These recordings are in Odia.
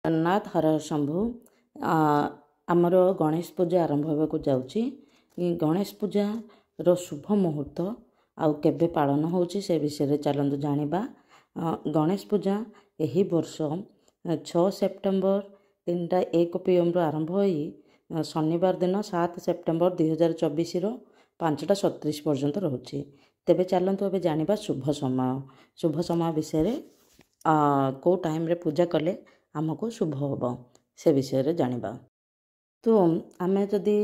ଜଗନ୍ନାଥ ହର ଶମ୍ଭୁ। ଆମର ଗଣେଶ ପୂଜା ଆରମ୍ଭ ହେବାକୁ ଯାଉଛି। ଗଣେଶ ପୂଜାର ଶୁଭ ମୁହୂର୍ତ୍ତ ଆଉ କେବେ ପାଳନ ହେଉଛି ସେ ବିଷୟରେ ଚାଲନ୍ତୁ ଜାଣିବା। ଗଣେଶ ପୂଜା ଏହି ବର୍ଷ 6 ସେପ୍ଟେମ୍ବର 3:01 PM ଆରମ୍ଭ ହୋଇ ଶନିବାର ଦିନ 7 ସେପ୍ଟେମ୍ବର 2024 5:37 ପର୍ଯ୍ୟନ୍ତ ରହୁଛି। ତେବେ ଚାଲନ୍ତୁ ଏବେ ଜାଣିବା ଶୁଭ ସମୟ। ଶୁଭ ସମୟ ବିଷୟରେ କେଉଁ ଟାଇମ୍ରେ ପୂଜା କଲେ ଆମକୁ ଶୁଭ ହେବ ସେ ବିଷୟରେ ଜାଣିବା। ତ ଆମେ ଯଦି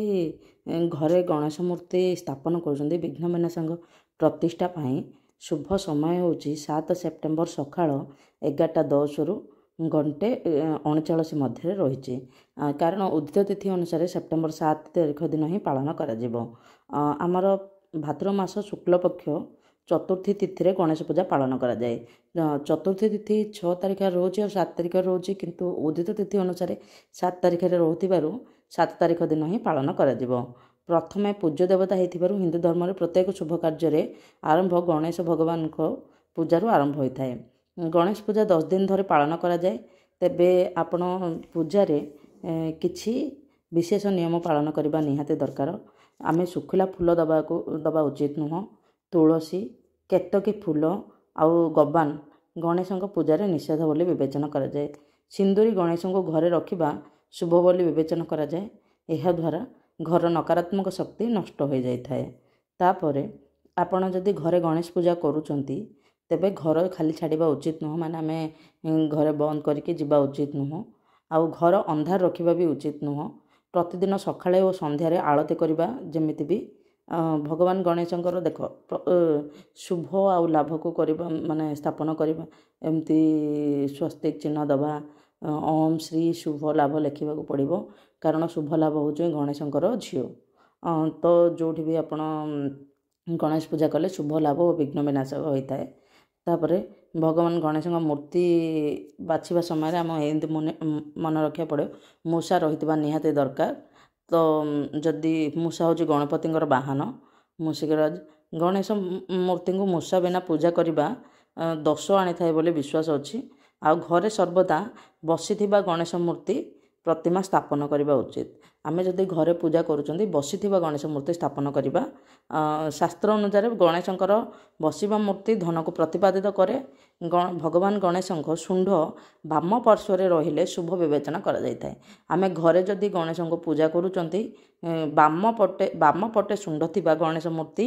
ଘରେ ଗଣେଶ ମୂର୍ତ୍ତି ସ୍ଥାପନ କରୁଛନ୍ତି ବିଘ୍ନ ବିନାଶଙ୍କ ପ୍ରତିଷ୍ଠା ପାଇଁ ଶୁଭ ସମୟ ହେଉଛି 7 ସେପ୍ଟେମ୍ବର ସକାଳ 11:10ରୁ 1:39 ମଧ୍ୟରେ ରହିଛି। କାରଣ ଉଦିତ ତିଥି ଅନୁସାରେ ସେପ୍ଟେମ୍ବର 7 ତାରିଖ ଦିନ ହିଁ ପାଳନ କରାଯିବ। ଆମର ଭାଦ୍ର ମାସ ଶୁକ୍ଲପକ୍ଷ ଚତୁର୍ଥୀ ତିଥିରେ ଗଣେଶ ପୂଜା ପାଳନ କରାଯାଏ। ଚତୁର୍ଥୀ ତିଥି 6 ତାରିଖରେ ରହୁଛି ଆଉ 7 ତାରିଖରେ ରହୁଛି, କିନ୍ତୁ ଉଦିତ ତିଥି ଅନୁସାରେ 7 ତାରିଖରେ ରହୁଥିବାରୁ 7 ତାରିଖ ଦିନ ହିଁ ପାଳନ କରାଯିବ। ପ୍ରଥମେ ପୂଜ୍ୟ ଦେବତା ହୋଇଥିବାରୁ ହିନ୍ଦୁ ଧର୍ମରେ ପ୍ରତ୍ୟେକ ଶୁଭ କାର୍ଯ୍ୟରେ ଆରମ୍ଭ ଗଣେଶ ଭଗବାନଙ୍କ ପୂଜାରୁ ଆରମ୍ଭ ହୋଇଥାଏ। ଗଣେଶ ପୂଜା 10 ଦିନ ଧରି ପାଳନ କରାଯାଏ। ତେବେ ଆପଣ ପୂଜାରେ କିଛି ବିଶେଷ ନିୟମ ପାଳନ କରିବା ନିହାତି ଦରକାର। ଆମେ ଶୁଖିଲା ଫୁଲ ଦେବା ଉଚିତ ନୁହଁ। ତୁଳସୀ, କେତକୀ ଫୁଲ ଆଉ ଗବାନ ଗଣେଶଙ୍କ ପୂଜାରେ ନିଷେଧ ବୋଲି ବିବେଚନା କରାଯାଏ। ସିନ୍ଦୁରୀ ଗଣେଶଙ୍କୁ ଘରେ ରଖିବା ଶୁଭ ବୋଲି ବିବେଚନା କରାଯାଏ। ଏହାଦ୍ୱାରା ଘର ନକାରାତ୍ମକ ଶକ୍ତି ନଷ୍ଟ ହୋଇଯାଇଥାଏ। ତାପରେ ଆପଣ ଯଦି ଘରେ ଗଣେଶ ପୂଜା କରୁଛନ୍ତି ତେବେ ଘର ଖାଲି ଛାଡ଼ିବା ଉଚିତ ନୁହଁ, ମାନେ ଆମେ ଘରେ ବନ୍ଦ କରିକି ଯିବା ଉଚିତ ନୁହଁ। ଆଉ ଘର ଅନ୍ଧାର ରଖିବା ବି ଉଚିତ ନୁହଁ। ପ୍ରତିଦିନ ସକାଳେ ଓ ସନ୍ଧ୍ୟାରେ ଆଳତି କରିବା, ଯେମିତି ବି ଭଗବାନ ଗଣେଶଙ୍କର ଦେଖ ଶୁଭ ଆଉ ଲାଭକୁ କରିବା ମାନେ ସ୍ଥାପନ କରିବା, ଏମିତି ସ୍ୱସ୍ତିକ ଚିହ୍ନ ଦେବା, ଓମ୍ ଶ୍ରୀ ଶୁଭ ଲାଭ ଲେଖିବାକୁ ପଡ଼ିବ। କାରଣ ଶୁଭ ଲାଭ ହେଉଛି ଗଣେଶଙ୍କର ଝିଅ। ତ ଯେଉଁଠି ବି ଆପଣ ଗଣେଶ ପୂଜା କଲେ ଶୁଭ ଲାଭ ଓ ବିଘ୍ନ ବିନାଶ ହୋଇଥାଏ। ତାପରେ ଭଗବାନ ଗଣେଶଙ୍କ ମୂର୍ତ୍ତି ବାଛିବା ସମୟରେ ଆମ ଏମିତି ମନେ ରଖିବାକୁ ପଡ଼ିବ ମୂଷା ରହିଥିବା ନିହାତି ଦରକାର। ତ ଯଦି ମୂଷା ହେଉଛି ଗଣପତିଙ୍କର ବାହନ, ମୂଷିକରାଜ ଗଣେଶ ମୂର୍ତ୍ତିଙ୍କୁ ମୂଷା ବିନା ପୂଜା କରିବା ଦୋଷ ଆଣିଥାଏ ବୋଲି ବିଶ୍ୱାସ ଅଛି। ଆଉ ଘରେ ସର୍ବଦା ବସିଥିବା ଗଣେଶ ମୂର୍ତ୍ତି ପ୍ରତିମା ସ୍ଥାପନ କରିବା ଉଚିତ। ଆମେ ଯଦି ଘରେ ପୂଜା କରୁଛନ୍ତି ବସିଥିବା ଗଣେଶ ମୂର୍ତ୍ତି ସ୍ଥାପନ କରିବା। ଶାସ୍ତ୍ର ଅନୁସାରେ ଗଣେଶଙ୍କର ବସିବା ମୂର୍ତ୍ତି ଧନକୁ ପ୍ରତିପାଦିତ କରେ। ଭଗବାନ ଗଣେଶଙ୍କ ଶୁଣ୍ଢ ବାମ ପାର୍ଶ୍ୱରେ ରହିଲେ ଶୁଭ ବିବେଚନା କରାଯାଇଥାଏ। ଆମେ ଘରେ ଯଦି ଗଣେଶଙ୍କୁ ପୂଜା କରୁଛନ୍ତି ବାମ ପଟେ ଶୁଣ୍ଢ ଥିବା ଗଣେଶ ମୂର୍ତ୍ତି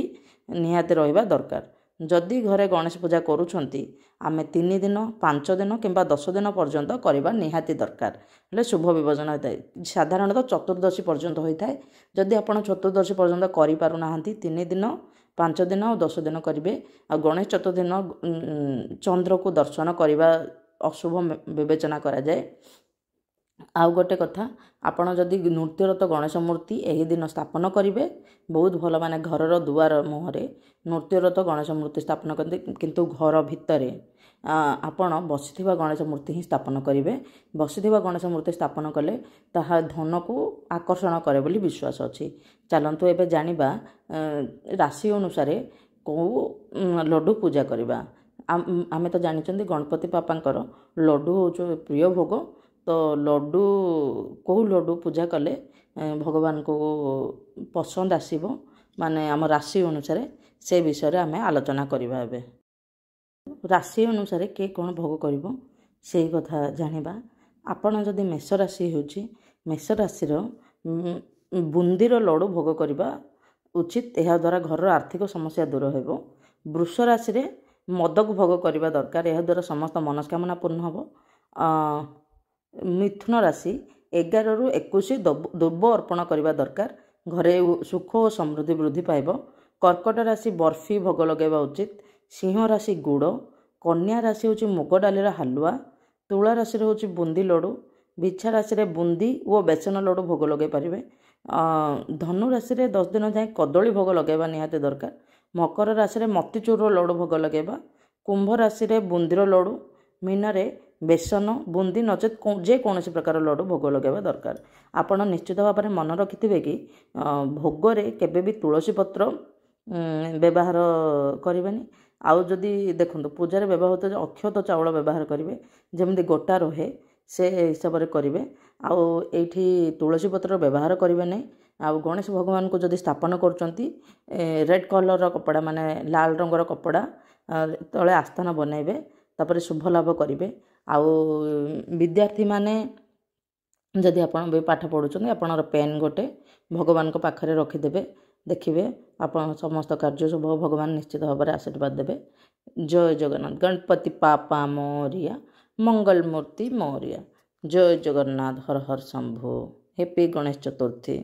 ନିହାତି ରହିବା ଦରକାର। ଯଦି ଘରେ ଗଣେଶ ପୂଜା କରୁଛନ୍ତି ଆମେ 3 ଦିନ, 5 ଦିନ କିମ୍ବା 10 ଦିନ ପର୍ଯ୍ୟନ୍ତ କରିବା ନିହାତି ଦରକାର, ହେଲେ ଶୁଭ ବିବେଚନା ହୋଇଥାଏ। ସାଧାରଣତଃ ଚତୁର୍ଦ୍ଦଶୀ ପର୍ଯ୍ୟନ୍ତ ହୋଇଥାଏ। ଯଦି ଆପଣ ଚତୁର୍ଦ୍ଦଶୀ ପର୍ଯ୍ୟନ୍ତ କରିପାରୁନାହାନ୍ତି 3 ଦିନ, 5 ଦିନ ଆଉ 10 ଦିନ କରିବେ। ଆଉ ଗଣେଶ ଚତୁର୍ଥୀ ଦିନ ଚନ୍ଦ୍ରକୁ ଦର୍ଶନ କରିବା ଅଶୁଭ ବିବେଚନା କରାଯାଏ। ଆଉ ଗୋଟେ କଥା, ଆପଣ ଯଦି ନୃତ୍ୟରତ ଗଣେଶ ମୂର୍ତ୍ତି ଏହି ଦିନ ସ୍ଥାପନ କରିବେ ବହୁତ ଭଲ, ମାନେ ଘରର ଦୁଆର ମୁହଁରେ ନୃତ୍ୟରତ ଗଣେଶ ମୂର୍ତ୍ତି ସ୍ଥାପନ କରନ୍ତି, କିନ୍ତୁ ଘର ଭିତରେ ଆପଣ ବସିଥିବା ଗଣେଶ ମୂର୍ତ୍ତି ହିଁ ସ୍ଥାପନ କରିବେ। ବସିଥିବା ଗଣେଶ ମୂର୍ତ୍ତି ସ୍ଥାପନ କଲେ ତାହା ଧନକୁ ଆକର୍ଷଣ କରେ ବୋଲି ବିଶ୍ୱାସ ଅଛି। ଚାଲନ୍ତୁ ଏବେ ଜାଣିବା ରାଶି ଅନୁସାରେ କେଉଁ ଲଡ଼ୁ ପୂଜା କରିବା। ଆମେ ତ ଜାଣିଛନ୍ତି ଗଣପତି ବାପାଙ୍କର ଲଡ଼ୁ ହେଉଛି ପ୍ରିୟ ଭୋଗ। ତ ଲଡ଼ୁ କେଉଁ ଲଡ଼ୁ ପୂଜା କଲେ ଭଗବାନଙ୍କୁ ପସନ୍ଦ ଆସିବ, ମାନେ ଆମ ରାଶି ଅନୁସାରେ ସେ ବିଷୟରେ ଆମେ ଆଲୋଚନା କରିବା। ଏବେ ରାଶି ଅନୁସାରେ କିଏ କ'ଣ ଭୋଗ କରିବ ସେଇ କଥା ଜାଣିବା। ଆପଣ ଯଦି ମେଷ ରାଶି ହେଉଛି, ମେଷ ରାଶିର ବୁନ୍ଦିର ଲଡ଼ୁ ଭୋଗ କରିବା ଉଚିତ। ଏହାଦ୍ୱାରା ଘରର ଆର୍ଥିକ ସମସ୍ୟା ଦୂର ହେବ। ବୃଷ ରାଶିରେ ମଦକୁ ଭୋଗ କରିବା ଦରକାର, ଏହାଦ୍ୱାରା ସମସ୍ତ ମନସ୍କାମନା ପୂର୍ଣ୍ଣ ହେବ। ମିଥୁନ ରାଶି 11ରୁ 21 ଦୁବ ଅର୍ପଣ କରିବା ଦରକାର, ଘରେ ସୁଖ ଓ ସମୃଦ୍ଧି ବୃଦ୍ଧି ପାଇବ। କର୍କଟ ରାଶି ବର୍ଫି ଭୋଗ ଲଗାଇବା ଉଚିତ। ସିଂହ ରାଶି ଗୁଡ଼। କନ୍ୟା ରାଶି ହେଉଛି ମୁଗ ଡାଲିର ହାଲୁଆ। ତୁଳା ରାଶିରେ ହେଉଛି ବୁନ୍ଦି ଲଡ଼ୁ। ବିଛା ରାଶିରେ ବୁନ୍ଦି ଓ ବେସନ ଲଡ଼ୁ ଭୋଗ ଲଗାଇ ପାରିବେ। ଧନୁ ରାଶିରେ 10 ଦିନ ଯାଏଁ କଦଳୀ ଭୋଗ ଲଗାଇବା ନିହାତି ଦରକାର। ମକର ରାଶିରେ ମତିଚୁରର ଲଡ଼ୁ ଭୋଗ ଲଗାଇବା। କୁମ୍ଭ ରାଶିରେ ବୁନ୍ଦିର ଲଡ଼ୁ। ମୀନରେ ବେସନ, ବୁନ୍ଦି ନଚେତ ଯେକୌଣସି ପ୍ରକାର ଲଡ଼ୁ ଭୋଗ ଲଗାଇବା ଦରକାର। ଆପଣ ନିଶ୍ଚିତ ଭାବରେ ମନେ ରଖିଥିବେ କି ଭୋଗରେ କେବେ ବି ତୁଳସୀ ପତ୍ର ବ୍ୟବହାର କରିବେନି। ଆଉ ଯଦି ଦେଖନ୍ତୁ ପୂଜାରେ ବ୍ୟବହୃତ ଅକ୍ଷତ ଚାଉଳ ବ୍ୟବହାର କରିବେ, ଯେମିତି ଗୋଟା ରହେ से हिसाब से करेंगे। आठी तुलसी पत्र व्यवहार करेंगे नहीं। आउ गणेश भगवान को जदि स्थापन करुँच रेड कलर कपड़ा माने लाल रंगर कपड़ा तले आस्थान बनइबे तापर शुभ लाभ करेंगे। आउ विद्यार्थी माने जदि आपण भी पाठ पढ़ुଛନ୍ତି आपणर पेन गोटे भगवान को पाखरे रखिदेवे देखिए आपण समस्त कार्य शुभ भगवान निश्चित भाव में आशीर्वाद देवे। जय जगन्नाथ। गणपति पापा मोरिया मंगल मूर्ति मोरिया। जय जगन्नाथ। हर हर शंभु। हैप्पी गणेश चतुर्थी।